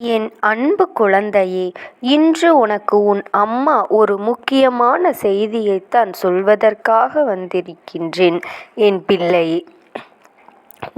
என் அன்பு குழந்தையே, இன்று உனக்கு உன் அம்மா ஒரு முக்கியமான செய்தியைத்தான் சொல்வதற்காக வந்திருக்கின்றேன். என் பிள்ளையே,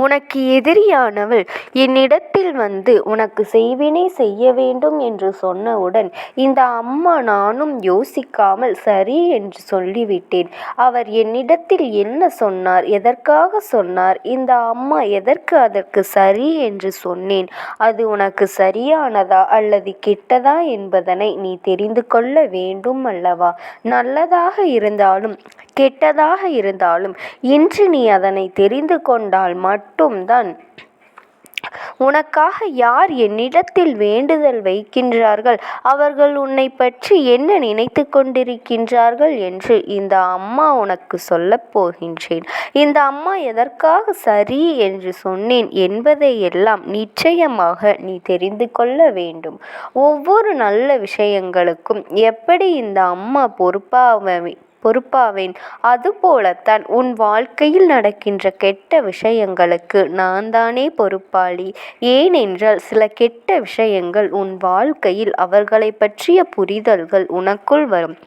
உனக்கு எதிரியானவள் என்னிடத்தில் வந்து உனக்கு செய்வினை செய்ய வேண்டும் என்று சொன்னவுடன் இந்த அம்மா நானும் யோசிக்காமல் சரி என்று சொல்லிவிட்டேன். அவர் என்னிடத்தில் என்ன சொன்னார், எதற்காக சொன்னார், இந்த அம்மா எதற்கு அதற்கு சரி என்று சொன்னேன், அது உனக்கு சரியானதா அல்லது கெட்டதா என்பதனை நீ தெரிந்து கொள்ள வேண்டும் அல்லவா? நல்லதாக இருந்தாலும் கெட்டதாக இருந்தாலும் இன்று நீ அதனை தெரிந்து கொண்டால் மட்டும்தான் உனக்காக யார் என்னிடத்தில் வேண்டுதல் வைக்கின்றார்கள், அவர்கள் உன்னை பற்றி என்ன நினைத்து கொண்டிருக்கின்றார்கள் என்று இந்த அம்மா உனக்கு சொல்லப் போகின்றேன். இந்த அம்மா எதற்காக சரி என்று சொன்னேன் என்பதை எல்லாம் நிச்சயமாக நீ தெரிந்து கொள்ள வேண்டும். ஒவ்வொரு நல்ல விஷயங்களுக்கும் எப்படி இந்த அம்மா பொறுப்பாவேன், அதுபோலத்தான் உன் வாழ்க்கையில் நடக்கின்ற கெட்ட விஷயங்களுக்கு நான் தானே பொறுப்பாளி. ஏனென்றால் சில கெட்ட விஷயங்கள் உன் வாழ்க்கையில் அவர்களை பற்றிய புரிதல்கள் உனக்குள் வரும்.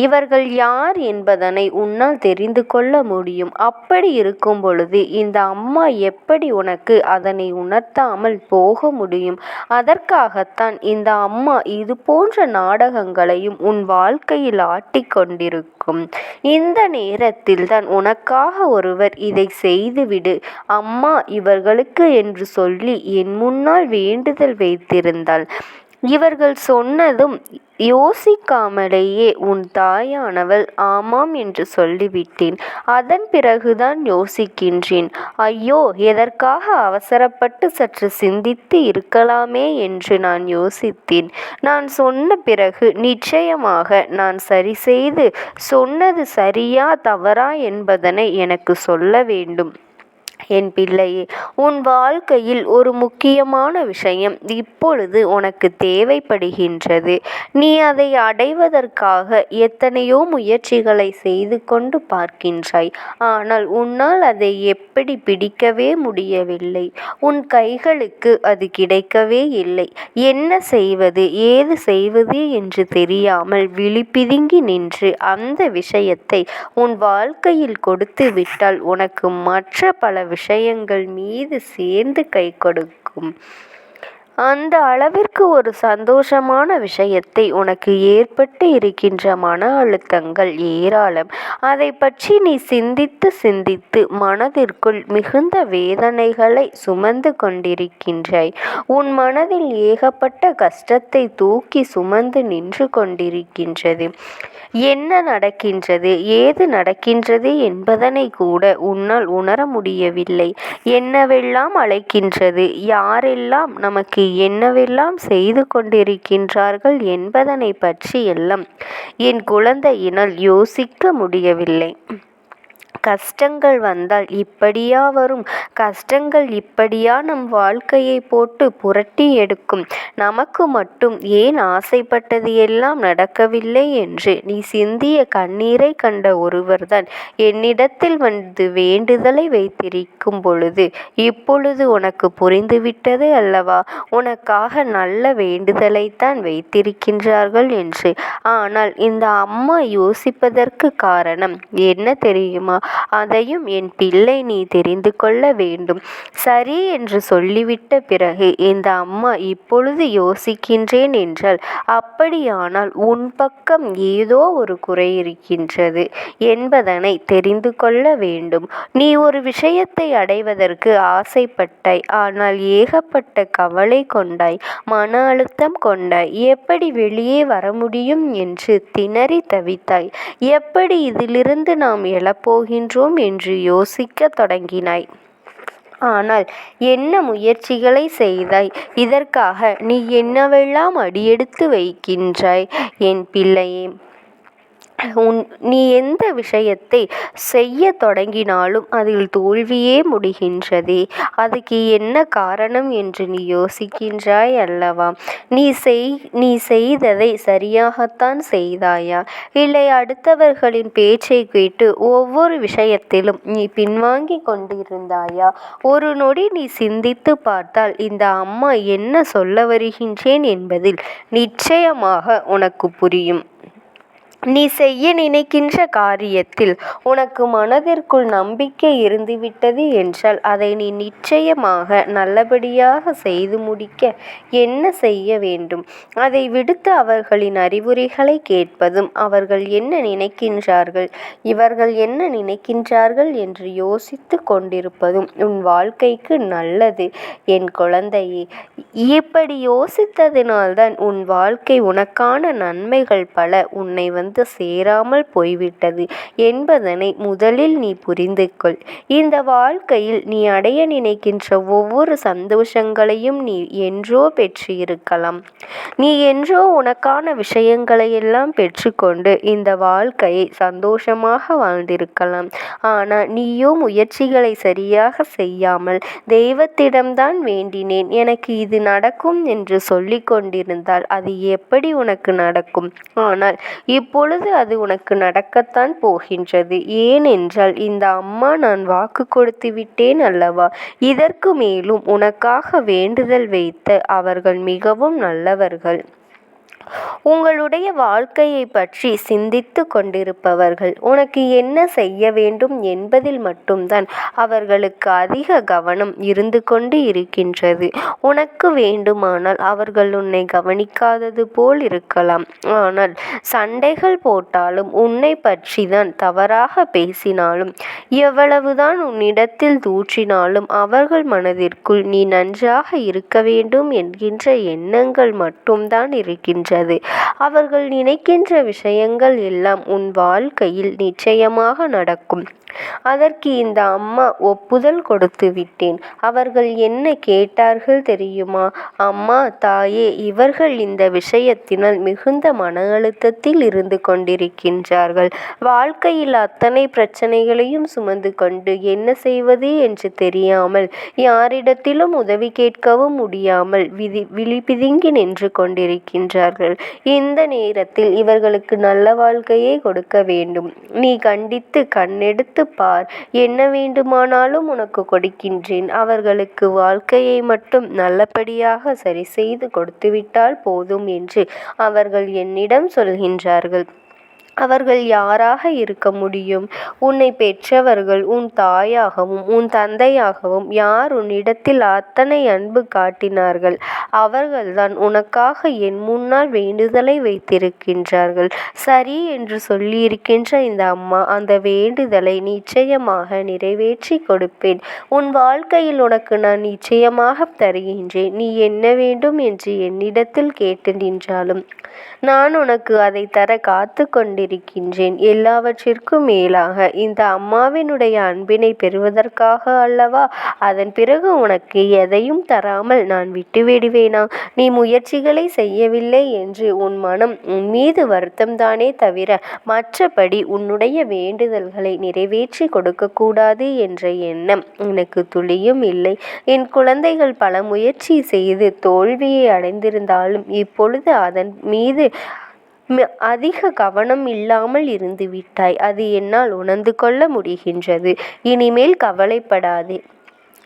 இவர்கள் யார் என்பதனை உன்னால் தெரிந்து கொள்ள முடியும். அப்படி இருக்கும் பொழுது இந்த அம்மா எப்படி உனக்கு அதனை உணர்த்தாமல் போக முடியும்? அதற்காகத்தான் இந்த அம்மா இது போன்ற நாடகங்களையும் உன் வாழ்க்கையில் ஆட்டிக்கொண்டிருக்கும். இந்த நேரத்தில் தான் உனக்காக ஒருவர் இதை செய்துவிடு அம்மா இவர்களுக்கு என்று சொல்லி என் முன்னால் வேண்டுதல் வைத்திருந்தாள். இவர்கள் சொன்னதும் யோசிக்காமலேயே உன் தாயானவள் ஆமாம் என்று சொல்லிவிட்டேன். அதன் பிறகுதான் யோசிக்கின்றேன், ஐயோ எதற்காக அவசரப்பட்டு சற்று சிந்தித்து இருக்கலாமே என்று நான் யோசித்தேன். நான் சொன்ன பிறகு நிச்சயமாக நான் சரி செய்து சொன்னது சரியா தவறா என்பதனை எனக்கு சொல்ல வேண்டும். என் பிள்ளையே, உன் வாழ்க்கையில் ஒரு முக்கியமான விஷயம் இப்பொழுது உனக்கு தேவைப்படுகின்றது. நீ அதை அடைவதற்காக எத்தனையோ முயற்சிகளை செய்து கொண்டு பார்க்கின்றாய். ஆனால் உன்னால் அதை எப்படி பிடிக்கவே முடியவில்லை. உன் கைகளுக்கு அது கிடைக்கவே இல்லை. என்ன செய்வது ஏது செய்வது என்று தெரியாமல் விழிபிதுங்கி நின்று அந்த விஷயத்தை உன் வாழ்க்கையில் கொடுத்து விட்டால் உனக்கு மற்ற பல விஷயங்கள் மீது சேர்ந்து கை கொடுக்கும். அந்த அளவிற்கு ஒரு சந்தோஷமான விஷயத்தை உனக்கு ஏற்பட்டு இருக்கின்ற மன அழுத்தங்கள் ஏராளம். அதை பற்றி நீ சிந்தித்து சிந்தித்து மனதிற்குள் மிகுந்த வேதனைகளை சுமந்து கொண்டிருக்கின்றாய். உன் மனதில் ஏகப்பட்ட கஷ்டத்தை தூக்கி சுமந்து நின்று கொண்டிருக்கின்றது. என்ன நடக்கின்றது ஏது நடக்கின்றது என்பதனை கூட உன்னால் உணர முடியவில்லை. என்னவெல்லாம் அழைக்கின்றது, யாரெல்லாம் நமக்கு என்னவெல்லாம் செய்து கொண்டிருக்கின்றார்கள் என்பதனை பற்றி எல்லாம் என் குழந்தையினால் யோசிக்க முடியவில்லை. கஷ்டங்கள் வந்தால் இப்படியா வரும்? கஷ்டங்கள் இப்படியா நம் வாழ்க்கையை போட்டு புரட்டி எடுக்கும்? நமக்கு மட்டும் ஏன் ஆசைப்பட்டது எல்லாம் நடக்கவில்லை என்று நீ சிந்திய கண்ணீரை கண்ட ஒருவர்தான் என்னிடத்தில் வந்து வேண்டுதலை வைத்திருக்கும் பொழுது இப்பொழுது உனக்கு புரிந்துவிட்டது அல்லவா? உனக்காக நல்ல வேண்டுதலைத்தான் வைத்திருக்கின்றார்கள் என்று. ஆனால் இந்த அம்மா யோசிப்பதற்கு காரணம் என்ன தெரியுமா? அதையும் என் பிள்ளை நீ தெரிந்து கொள்ள வேண்டும். சரி என்று சொல்லிவிட்ட பிறகு இந்த அம்மா இப்பொழுது யோசிக்கின்றேன் என்றால் அப்படியானால் உன் பக்கம் ஏதோ ஒரு குறை இருக்கின்றது என்பதனை தெரிந்து கொள்ள வேண்டும். நீ ஒரு விஷயத்தை அடைவதற்கு ஆசைப்பட்டாய், ஆனால் ஏகப்பட்ட கவலை கொண்டாய், மன அழுத்தம் கொண்டாய். எப்படி வெளியே வர முடியும் என்று திணறி தவித்தாய். எப்படி இதிலிருந்து நாம் எழப்போகின்றோம் என்று யோசிக்க தொடங்கினாய். ஆனால் என்ன முயற்சிகளை செய்தாய்? இதற்காக நீ என்னவெல்லாம் அடியெடுத்து வைக்கின்றாய்? என் பிள்ளையே, நீ எந்த விஷயத்தை செய்ய தொடங்கினாலும் அதில் தோல்வியே முடிகின்றதே, அதுக்கு என்ன காரணம் என்று நீ யோசிக்கின்றாய் அல்லவா? நீ செய்ததை சரியாகத்தான் செய்தாயா, இல்லை அடுத்தவர்களின் பேச்சை கேட்டு ஒவ்வொரு விஷயத்திலும் நீ பின்வாங்கி கொண்டிருந்தாயா? ஒரு நொடி நீ சிந்தித்து பார்த்தால் இந்த அம்மா என்ன சொல்ல வருகின்றேன் என்பதில் நிச்சயமாக உனக்கு புரியும். நீ செய்ய நினைக்கின்ற காரியத்தில் உனக்கு மனதிற்குள் நம்பிக்கை இருந்துவிட்டது என்றால் அதை நீ நிச்சயமாக நல்லபடியாக செய்து முடிக்க என்ன செய்ய வேண்டும்? அதை விடுத்து அவர்களின் அறிவுரைகளை கேட்பதும், அவர்கள் என்ன நினைக்கின்றார்கள், இவர்கள் என்ன நினைக்கின்றார்கள் என்று யோசித்து கொண்டிருப்பதும் உன் வாழ்க்கைக்கு நல்லது என் குழந்தையே. இப்படி யோசித்ததினால்தான் உன் வாழ்க்கை உனக்கான நன்மைகள் பல உன்னை சேராமல் போய்விட்டது என்பதனை முதலில் நீ புரிந்து கொள். இந்த வாழ்க்கையில் நீ அடைய நினைக்கின்ற ஒவ்வொரு சந்தோஷங்களையும் நீ என்றோ பெற்று இருக்கலாம். நீ என்றோ உனக்கான விஷயங்களையெல்லாம் பெற்றுக்கொண்டு இந்த வாழ்க்கையை சந்தோஷமாக வாழ்ந்திருக்கலாம். ஆனால் நீயோ முயற்சிகளை சரியாக செய்யாமல் தெய்வத்திடம்தான் வேண்டினேன், எனக்கு இது நடக்கும் என்று சொல்லிக் கொண்டிருந்தால் அது எப்படி உனக்கு நடக்கும்? ஆனால் இப்பொழுது அது உனக்கு நடக்கத்தான் போகின்றது. ஏனென்றால் இந்த அம்மா நான் வாக்கு கொடுத்து விட்டேன் அல்லவா? இதற்கு மேலும் உனக்காக வேண்டுதல் வைத்த அவர்கள் மிகவும் நல்லவர்கள். உங்களுடைய வாழ்க்கையை பற்றி சிந்தித்து கொண்டிருப்பவர்கள். உனக்கு என்ன செய்ய வேண்டும் என்பதில் மட்டும்தான் அவர்களுக்கு அதிக கவனம் இருந்து கொண்டு இருக்கின்றது. உனக்கு வேண்டுமானால் அவர்கள் உன்னை கவனிக்காதது போல் இருக்கலாம். ஆனால் சண்டைகள் போட்டாலும், உன்னை பற்றி தான் தவறாக பேசினாலும், எவ்வளவுதான் உன்னிடத்தில் தூற்றினாலும் அவர்கள் மனதிற்குள் நீ நன்றாக இருக்க வேண்டும் என்கின்ற எண்ணங்கள் மட்டும்தான் இருக்கின்றன. அவர்கள் நினைக்கின்ற விஷயங்கள் எல்லாம் உன் வாழ்க்கையில் நிச்சயமாக நடக்கும். அதற்கு இந்த அம்மா ஒப்புதல் கொடுத்து விட்டேன். அவர்கள் என்ன கேட்டார்கள் தெரியுமா? அம்மா, தாயே, இவர்கள் இந்த விஷயத்தினால் மிகுந்த மன அழுத்தத்தில் இருந்து கொண்டிருக்கின்றார்கள். வாழ்க்கையில் அத்தனை பிரச்சனைகளையும் சுமந்து கொண்டு என்ன செய்வது என்று தெரியாமல், யாரிடத்திலும் உதவி கேட்கவும் முடியாமல் விழிபிதுங்கி நின்று கொண்டிருக்கின்றார்கள். இந்த நேரத்தில் இவர்களுக்கு நல்ல வாழ்க்கையை கொடுக்க வேண்டும். நீ கண்டித்து கண்ணெடுத்து பார், என்ன வேண்டுமானாலும் உனக்கு கொடுக்கின்றேன். அவர்களுக்கு வாழ்க்கையை மட்டும் நல்லபடியாக சரி செய்து கொடுத்துவிட்டால் போதும் என்று அவர்கள் என்னிடம் சொல்கின்றார்கள். அவர்கள் யாராக இருக்க முடியும்? உன்னை பெற்றவர்கள், உன் தாயாகவும் உன் தந்தையாகவும் யார் உன்னிடத்தில் அத்தனை அன்பு காட்டினார்கள்? அவர்கள்தான் உனக்காக என் முன்னால் வேண்டுதலை வைத்திருக்கின்றார்கள். சரி என்று சொல்லியிருக்கின்ற இந்த அம்மா அந்த வேண்டுதலை நிச்சயமாக நிறைவேற்றி கொடுப்பேன். உன் வாழ்க்கையில் உனக்கு நான் நிச்சயமாக தருகின்றேன். நீ என்ன வேண்டும் என்று என்னிடத்தில் கேட்டு நின்றாலும் நான் உனக்கு அதை தர காத்து கொண்டிருக்கின்றேன். எல்லாவற்றிற்கும் மேலாக இந்த அம்மாவினுடைய அன்பினை பெறுவதற்காக அல்லவா? அதன் பிறகு உனக்கு எதையும் தராமல் நான் விட்டுவிடுவேனா? நீ முயற்சிகளை செய்யவில்லை என்று உன் மனம் உன் மீது வருத்தம்தானே தவிர மற்றபடி உன்னுடைய வேண்டுதல்களை நிறைவேற்றி கொடுக்கக்கூடாது என்ற எண்ணம் எனக்கு துளியும் இல்லை. என் குழந்தைகள் பல முயற்சி செய்து தோல்வியை அடைந்திருந்தாலும் இப்பொழுது அதன் மீது அதிக கவனம் இல்லாமல் இருந்து விட்டாய். அது என்னால் உணர்ந்து கொள்ள முடிகின்றது. இனிமேல் கவலைப்படாதே.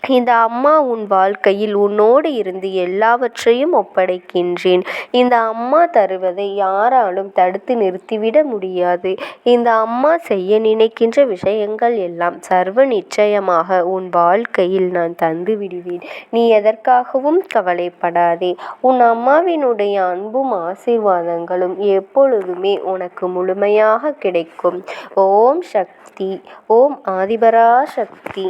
இந்த அம்மா உன் வாழ்க்கையில் உன்னோடு இருந்து எல்லாவற்றையும் ஒப்படைக்கின்றேன். இந்த அம்மா தருவதை யாராலும் தடுத்து நிறுத்திவிட முடியாது. இந்த அம்மா செய்ய நினைக்கின்ற விஷயங்கள் எல்லாம் சர்வ நிச்சயமாக உன் வாழ்க்கையில் நான் தந்து விடுவேன். நீ எதற்காகவும் கவலைப்படாதே. உன் அம்மாவினுடைய அன்பும் ஆசீர்வாதங்களும் எப்பொழுதுமே உனக்கு முழுமையாக கிடைக்கும். ஓம் சக்தி. ஓம் ஆதிபரா சக்தி.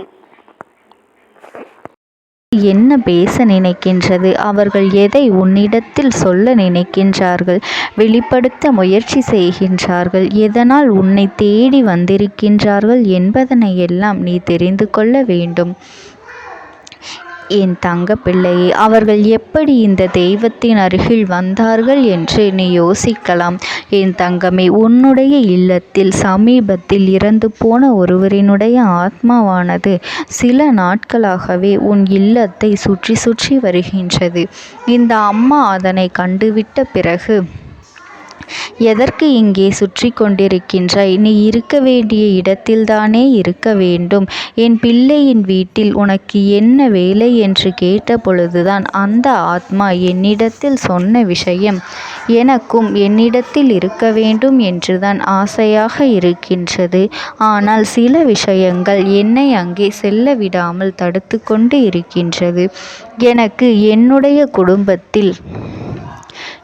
என்ன பேச நினைக்கின்றது? அவர்கள் எதை உன்னிடத்தில் சொல்ல நினைக்கின்றார்கள்? வெளிப்படுத்த முயற்சி செய்கின்றார்கள்? எதனால் உன்னை தேடி வந்திருக்கின்றார்கள் என்பதனை எல்லாம் நீ தெரிந்து கொள்ள வேண்டும். என் தங்க பிள்ளையே, அவர்கள் எப்படி இந்த தெய்வத்தின் அருகில் வந்தார்கள் என்று நீ யோசிக்கலாம். என் தங்கமே, உன்னுடைய இல்லத்தில் சமீபத்தில் இறந்து போன ஒருவரினுடைய ஆத்மாவானது சில நாட்களாகவே உன் இல்லத்தை சுற்றி சுற்றி வருகின்றது. இந்த அம்மா அதனை கண்டுவிட்ட பிறகு, எதற்கு இங்கே சுற்றி கொண்டிருக்கின்றாய்? நீ இருக்க வேண்டிய இடத்தில்தானே இருக்க வேண்டும். என் பிள்ளையின் வீட்டில் உனக்கு என்ன வேலை என்று கேட்ட பொழுதுதான் அந்த ஆத்மா என்னிடத்தில் சொன்ன விஷயம், எனக்கும் என்னிடத்தில் இருக்க வேண்டும் என்றுதான் ஆசையாக இருக்கின்றது. ஆனால் சில விஷயங்கள் என்னை அங்கே செல்ல விடாமல் தடுத்து கொண்டு இருக்கின்றது. எனக்கு என்னுடைய குடும்பத்தில்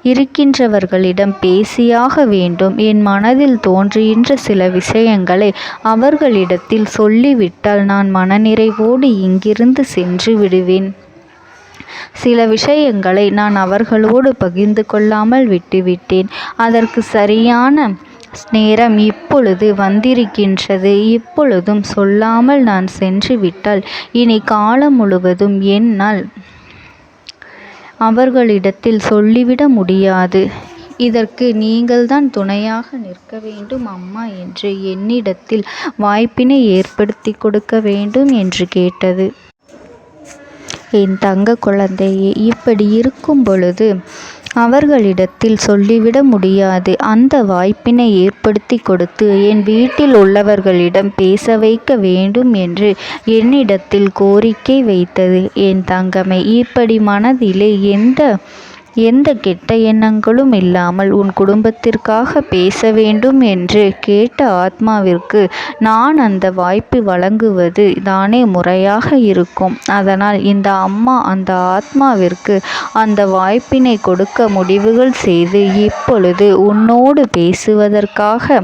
இருக்கின்றவர்களிடம் பேசியாக வேண்டும். என் மனதில் தோன்றுகின்ற சில விஷயங்களை அவர்களிடத்தில் சொல்லிவிட்டால் நான் மனநிறைவோடு இங்கிருந்து சென்று விடுவேன். சில விஷயங்களை நான் அவர்களோடு பகிர்ந்து கொள்ளாமல் விட்டுவிட்டேன். அதற்கு சரியான நேரம் இப்பொழுது வந்திருக்கின்றது. இப்பொழுதும் சொல்லாமல் நான் சென்று விட்டால் இனி காலம் முழுவதும் என்னால் அவர்களிடத்தில் சொல்லிவிட முடியாது. இதற்கு நீங்கள்தான் துணையாக நிற்க வேண்டும் அம்மா என்று என்னிடத்தில் வாய்ப்பினை ஏற்படுத்தி கொடுக்க வேண்டும் என்று கேட்டது. என் தங்க குழந்தையே, இப்படி இருக்கும் பொழுது அவர்களிடத்தில் சொல்லிவிட முடியாது. அந்த வாய்ப்பினை ஏற்படுத்தி கொடுத்து என் வீட்டில் உள்ளவர்களிடம் பேச வைக்க வேண்டும் என்று என்னிடத்தில் கோரிக்கை வைத்தது. என் தங்கமே, இப்படி மனதிலே எந்த கெட்ட எண்ணங்களும் இல்லாமல் உன் குடும்பத்திற்காக பேச வேண்டும் என்று கேட்ட ஆத்மாவிற்கு நான் அந்த வாய்ப்பு வழங்குவது தானே முறையாக இருக்கும். அதனால் இந்த அம்மா அந்த ஆத்மாவிற்கு அந்த வாய்ப்பினை கொடுக்க முடிவுகள் செய்து இப்பொழுது உன்னோடு பேசுவதற்காக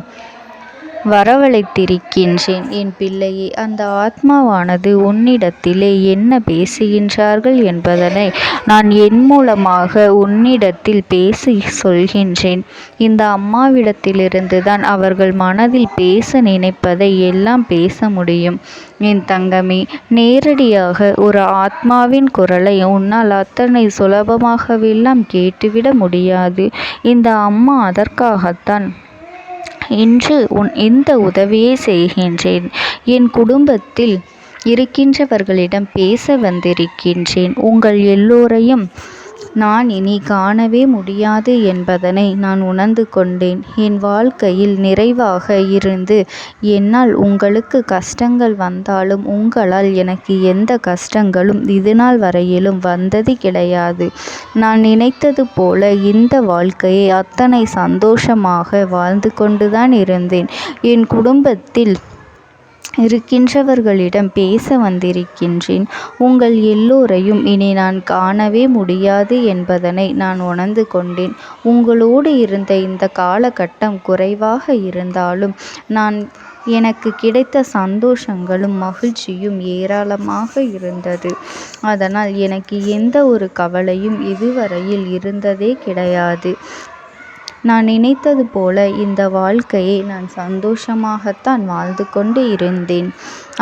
வரவழைத்திருக்கின்றேன். என் பிள்ளையே, அந்த ஆத்மாவானது உன்னிடத்திலே என்ன பேசுகின்றார்கள் என்பதனை நான் என் மூலமாக உன்னிடத்தில் பேசி சொல்கின்றேன். இந்த அம்மாவிடத்திலிருந்து தான் அவர்கள் மனதில் பேச நினைப்பதை எல்லாம் பேச முடியும். என் தங்கமே, நேரடியாக ஒரு ஆத்மாவின் குரலை உன்னால் அத்தனை சுலபமாகவெல்லாம் கேட்டுவிட முடியாது. இந்த அம்மா அதற்காகத்தான் இன்று இந்த உதவியை செய்கின்றேன். என் குடும்பத்தில் இருக்கின்றவர்களிடம் பேச வந்திருக்கின்றேன். உங்கள் எல்லோரையும் நான் இனி காணவே முடியாது என்பதனை நான் உணர்ந்து கொண்டேன். என் வாழ்க்கையில் நிறைவாக இருந்து என்னால் உங்களுக்கு கஷ்டங்கள் வந்தாலும் உங்களால் எனக்கு எந்த கஷ்டங்களும் இதுநாள் வரையிலும் வந்தது கிடையாது. நான் நினைத்தது போல இந்த வாழ்க்கையை அத்தனை சந்தோஷமாக வாழ்ந்து கொண்டுதான் இருந்தேன். என் குடும்பத்தில் இருக்கின்றவர்களிடம் பேச வந்திருக்கின்றேன். உங்கள் எல்லோரையும் இனி நான் காணவே முடியாது என்பதனை நான் உணர்ந்து கொண்டேன். உங்களோடு இருந்த இந்த காலகட்டம் குறைவாக இருந்தாலும் எனக்கு கிடைத்த சந்தோஷங்களும் மகிழ்ச்சியும் ஏராளமாக இருந்தது. அதனால் எனக்கு எந்த ஒரு கவலையும் இதுவரையில் இருந்ததே கிடையாது. நான் நினைத்தது போல இந்த வாழ்க்கையை நான் சந்தோஷமாகத்தான் வாழ்ந்து கொண்டு இருந்தேன்.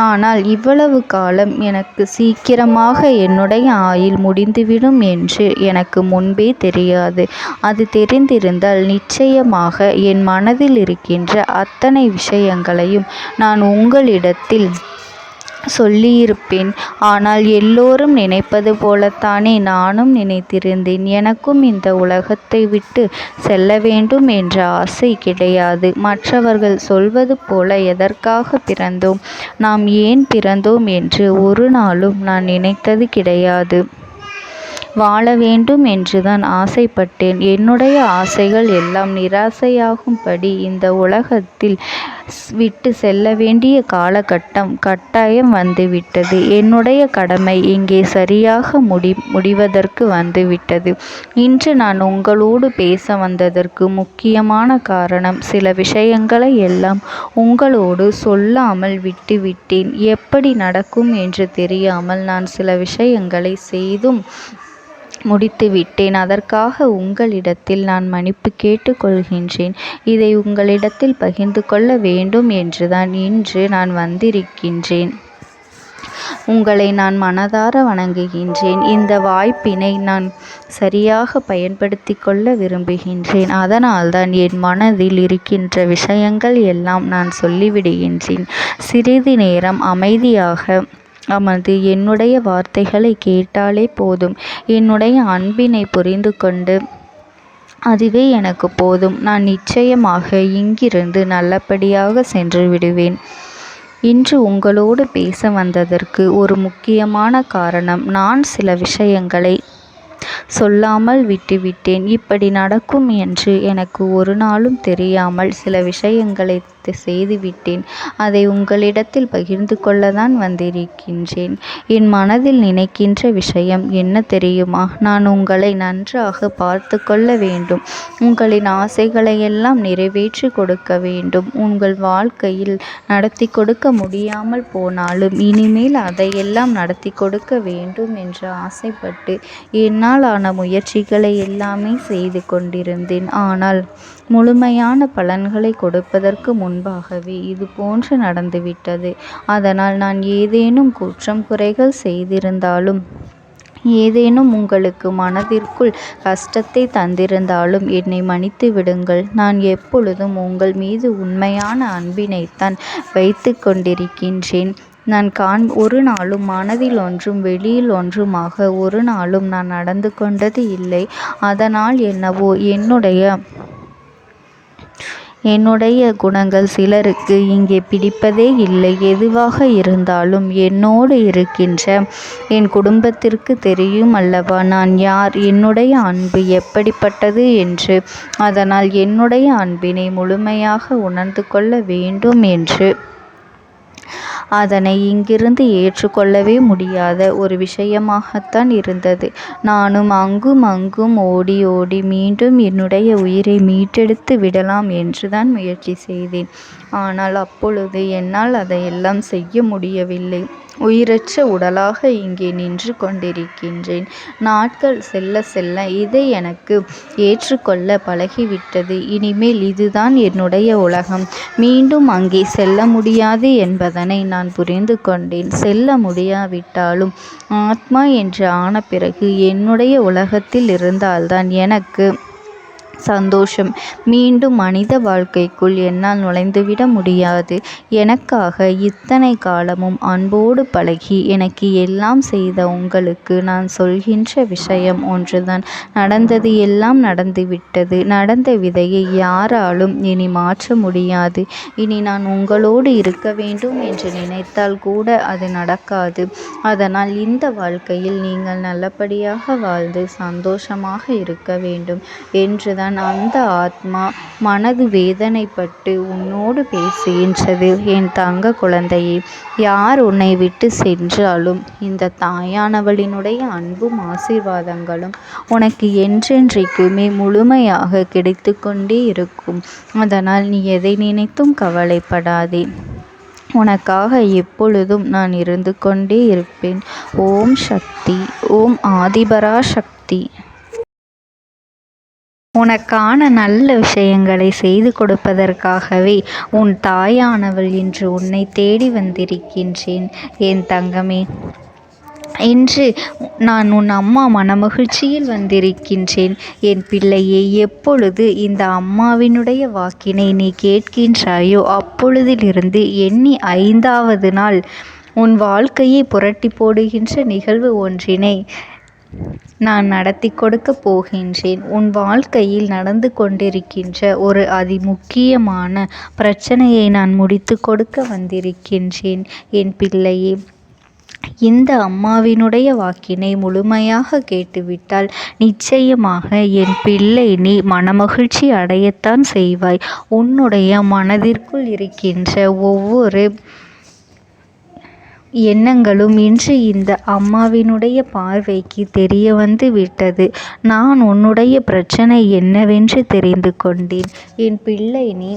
ஆனால் இவ்வளவு காலம் எனக்கு சீக்கிரமாக என்னுடைய ஆயுள் முடிந்துவிடும் என்று எனக்கு முன்பே தெரியாது. அது தெரிந்திருந்தால் நிச்சயமாக என் மனதில் இருக்கின்ற அத்தனை விஷயங்களையும் நான் உங்களிடத்தில் சொல்லியிருப்பேன். ஆனால் எல்லோரும் நினைப்பது போலத்தானே நானும் நினைத்திருந்தேன். எனக்கும் இந்த உலகத்தை விட்டு செல்ல வேண்டும் என்ற ஆசை கிடையாது. மற்றவர்கள் சொல்வது போல எதற்காக பிறந்தோம், நாம் ஏன் பிறந்தோம் என்று ஒரு நாளும் நான் நினைத்தது கிடையாது. வாழ வேண்டும் என்றுதான் ஆசைப்பட்டேன். என்னுடைய ஆசைகள் எல்லாம் நிராசையாகும்படி இந்த உலகத்தில் விட்டு செல்ல வேண்டிய காலகட்டம் கட்டாயம் வந்துவிட்டது. என்னுடைய கடமை இங்கே சரியாக முடிவதற்கு வந்துவிட்டது. இன்று நான் உங்களோடு பேச வந்ததற்கு முக்கியமான காரணம், சில விஷயங்களை எல்லாம் உங்களோடு சொல்லாமல் விட்டுவிட்டேன். எப்படி நடக்கும் என்று தெரியாமல் நான் சில விஷயங்களை செய்தும் முடித்துவிட்டேன். அதற்காக உங்களிடத்தில் நான் மன்னிப்பு கேட்டுக்கொள்கின்றேன். இதை உங்களிடத்தில் பகிர்ந்து கொள்ள வேண்டும் என்றுதான் இன்று நான் வந்திருக்கின்றேன். உங்களை நான் மனதார வணங்குகின்றேன். இந்த வாய்ப்பினை நான் சரியாக பயன்படுத்தி கொள்ள விரும்புகின்றேன். அதனால்தான் என் மனதில் இருக்கின்ற விஷயங்கள் எல்லாம் நான் சொல்லிவிடுகின்றேன். சிறிது நேரம் அமைதியாக அமர்ந்து என்னுடைய வார்த்தைகளை கேட்டாலே போதும். என்னுடைய அன்பினை புரிந்து கொண்டு அதுவே எனக்கு போதும். நான் நிச்சயமாக இங்கிருந்து நல்லபடியாக சென்று விடுவேன். இன்று உங்களோடு பேச வந்ததற்கு ஒரு முக்கியமான காரணம், நான் சில விஷயங்களை சொல்லாமல் விட்டுவிட்டேன். இப்படி நடக்கும் என்று எனக்கு ஒரு நாளும் தெரியாமல் சில விஷயங்களை செய்துவிட்டேன். அதை உங்களிடத்தில் பகிர்ந்து கொள்ளத்தான் வந்திருக்கின்றேன். என் மனதில் நினைக்கின்ற விஷயம் என்ன தெரியுமா? நான் உங்களை நன்றாக பார்த்து கொள்ள வேண்டும். உங்களின் ஆசைகளை எல்லாம் நிறைவேற்றி கொடுக்க வேண்டும். உங்கள் வாழ்க்கையில் நடத்தி கொடுக்க முடியாமல் போனாலும் இனிமேல் அதையெல்லாம் நடத்தி கொடுக்க வேண்டும் என்று ஆசைப்பட்டு என்னால் ஆன முயற்சிகளை எல்லாமே செய்து கொண்டிருந்தேன். ஆனால் முழுமையான பலன்களை கொடுப்பதற்கு முன்பாகவே இது போன்று நடந்துவிட்டது. அதனால் நான் ஏதேனும் குற்றம் குறைகள் செய்திருந்தாலும், ஏதேனும் உங்களுக்கு மனதிற்குள் கஷ்டத்தை தந்திருந்தாலும் என்னை மன்னித்து விடுங்கள். நான் எப்பொழுதும் உங்கள் மீது உண்மையான அன்பினைத்தான் வைத்து கொண்டிருக்கின்றேன். நான் ஒரு நாளும் மனதில் ஒன்றும் வெளியில் ஒன்றுமாக ஒரு நாளும் நான் நடந்து கொண்டது இல்லை. அதனால் என்னவோ என்னுடைய குணங்கள் சிலருக்கு இங்கே பிடிப்பதே இல்லை. எதுவாக இருந்தாலும் என்னோடு இருக்கின்ற என் குடும்பத்திற்கு தெரியும் அல்லவா நான் யார், என்னுடைய அன்பு எப்படிப்பட்டது என்று. அதனால் என்னுடைய அன்பினை முழுமையாக உணர்ந்து கொள்ள வேண்டும் என்று அதனை இங்கிருந்து ஏற்றுக்கொள்ளவே முடியாத ஒரு விஷயமாகத்தான் இருந்தது. நானும் அங்கும் ஓடி ஓடி மீண்டும் என்னுடைய உயிரை மீட்டெடுத்து விடலாம் என்றுதான் முயற்சி செய்தேன். ஆனால் அப்பொழுது என்னால் அதையெல்லாம் செய்ய முடியவில்லை. உயிரற்ற உடலாக இங்கே நின்று கொண்டிருக்கின்றேன். நாட்கள் செல்ல செல்ல இதை எனக்கு ஏற்றுக்கொள்ள பழகிவிட்டது. இனிமேல் இதுதான் என்னுடைய உலகம். மீண்டும் அங்கே செல்ல முடியாது என்பதனை நான் புரிந்து கொண்டேன். செல்ல முடியாவிட்டாலும் ஆத்மா என்று ஆன பிறகு என்னுடைய உலகத்தில் இருந்தால்தான் எனக்கு சந்தோஷம். மீண்டும் மனித வாழ்க்கைக்குள் என்னால் நுழைந்துவிட முடியாது. எனக்காக இத்தனை காலமும் அன்போடு பழகி எனக்கு எல்லாம் செய்த உங்களுக்கு நான் சொல்கின்ற விஷயம் ஒன்றுதான். நடந்தது எல்லாம் நடந்துவிட்டது. நடந்த விதையை யாராலும் இனி மாற்ற முடியாது. இனி நான் உங்களோடு இருக்க வேண்டும் என்று நினைத்தால் கூட அது நடக்காது. அதனால் இந்த வாழ்க்கையில் நீங்கள் நல்லபடியாக வாழ்ந்து சந்தோஷமாக இருக்க வேண்டும் என்றுதான் அந்த ஆத்மா மனது வேதனைப்பட்டு உன்னோடு பேசுகின்றது. என் தங்க குழந்தையே, யார் உன்னை விட்டு சென்றாலும் இந்த தாயானவளினுடைய அன்பும் ஆசீர்வாதங்களும் உனக்கு என்றென்றைக்குமே முழுமையாக கிடைத்து கொண்டே இருக்கும். அதனால் நீ எதை நினைத்தும் கவலைப்படாதே. உனக்காக எப்பொழுதும் நான் இருந்து கொண்டே இருப்பேன். ஓம் சக்தி. ஓம் ஆதிபரா சக்தி. உனக்கான நல்ல விஷயங்களை செய்து கொடுப்பதற்காகவே உன் தாயானவள் இன்று உன்னை தேடி வந்திருக்கின்றேன். என் தங்கமே, இன்று நான் உன் அம்மா மனமகிழ்ச்சியில் வந்திருக்கின்றேன். என் பிள்ளையே, எப்பொழுது இந்த அம்மாவினுடைய வாக்கினை நீ கேட்கின்றாயோ அப்பொழுதிலிருந்து எண்ணி 5வது நாள் உன் வாழ்க்கையை புரட்டி போடுகின்ற நிகழ்வு ஒன்றினை நான் நடத்தி கொடுக்க போகின்றேன். உன் வாழ்க்கையில் நடந்து கொண்டிருக்கின்ற ஒரு அதிமுக்கியமான பிரச்சனையை நான் முடித்து கொடுக்க வந்திருக்கின்றேன். என் பிள்ளையே, இந்த அம்மாவினுடைய வாக்கினை முழுமையாக கேட்டுவிட்டால் நிச்சயமாக என் பிள்ளை நீ மனமகிழ்ச்சி அடையத்தான் செய்வாய். உன்னுடைய மனதிற்குள் இருக்கின்ற ஒவ்வொரு எண்ணங்களும் இன்று இந்த அம்மாவினுடைய பார்வைக்கு தெரிய வந்து விட்டது. நான் உன்னுடைய பிரச்சனை என்னவென்று தெரிந்து கொண்டேன். என் பிள்ளை நீ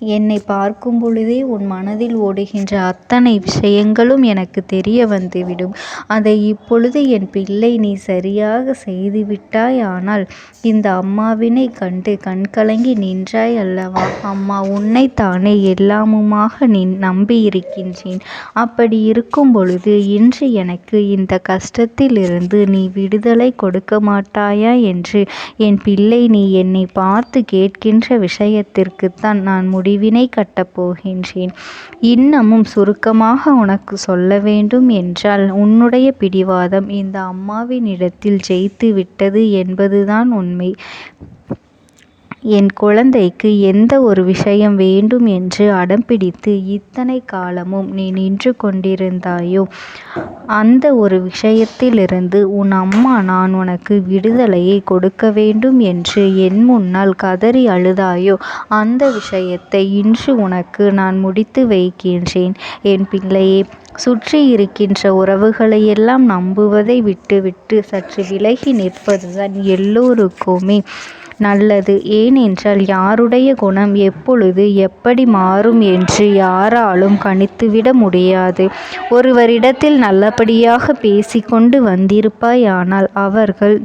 என்னை பார்க்கும் பொழுதே உன் மனதில் ஓடுகின்ற அத்தனை விஷயங்களும் எனக்கு தெரிய வந்துவிடும். அதை இப்பொழுது என் பிள்ளை நீ சரியாக செய்துவிட்டாய். ஆனால் இந்த அம்மாவினை கண்டு கண்கலங்கி நின்றாய் அல்லவா? அம்மா உன்னைத்தானே எல்லாமுமாக நம்பியிருக்கின்றேன். அப்படி இருக்கும் பொழுது இன்று எனக்கு இந்த கஷ்டத்திலிருந்து நீ விடுதலை கொடுக்க மாட்டாயா என்று என் பிள்ளை நீ என்னை பார்த்து கேட்கின்ற விஷயத்திற்குத்தான் நான் முடிவினை கட்டப் போகின்றேன். இன்னமும் சுருக்கமாக உனக்கு சொல்ல வேண்டும் என்றால் உன்னுடைய பிடிவாதம் இந்த அம்மாவினிடத்தில் ஜெயித்து விட்டது என்பதுதான் உண்மை. என் குழந்தைக்கு எந்த ஒரு விஷயம் வேண்டும் என்று அடம்பிடித்து இத்தனை காலமும் நீ நின்று கொண்டிருந்தாயோ அந்த ஒரு விஷயத்திலிருந்து உன் அம்மா நான் உனக்கு விடுதலையை கொடுக்க வேண்டும் என்று என் முன்னால் கதறி அழுதாயோ அந்த விஷயத்தை இன்று உனக்கு நான் முடித்து வைக்கின்றேன். என் பிள்ளையே, சுற்றி இருக்கின்ற உறவுகளையெல்லாம் நம்புவதை விட்டுவிட்டு சற்று விலகி நிற்பதுதான் எல்லோருக்குமே நல்லது. ஏனென்றால் யாருடைய குணம் எப்பொழுது எப்படி மாறும் என்று யாராலும் கணித்துவிட முடியாது. ஒருவரிடத்தில் நல்லபடியாக பேசிக்கொண்டு வந்திருப்பாய். ஆனால் அவர்கள்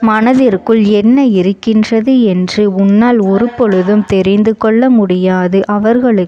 மனதிற்குள் என்ன இருக்கின்றது என்று உன்னால் ஒரு பொழுதும் தெரிந்து கொள்ள முடியாது. அவர்களுக்கு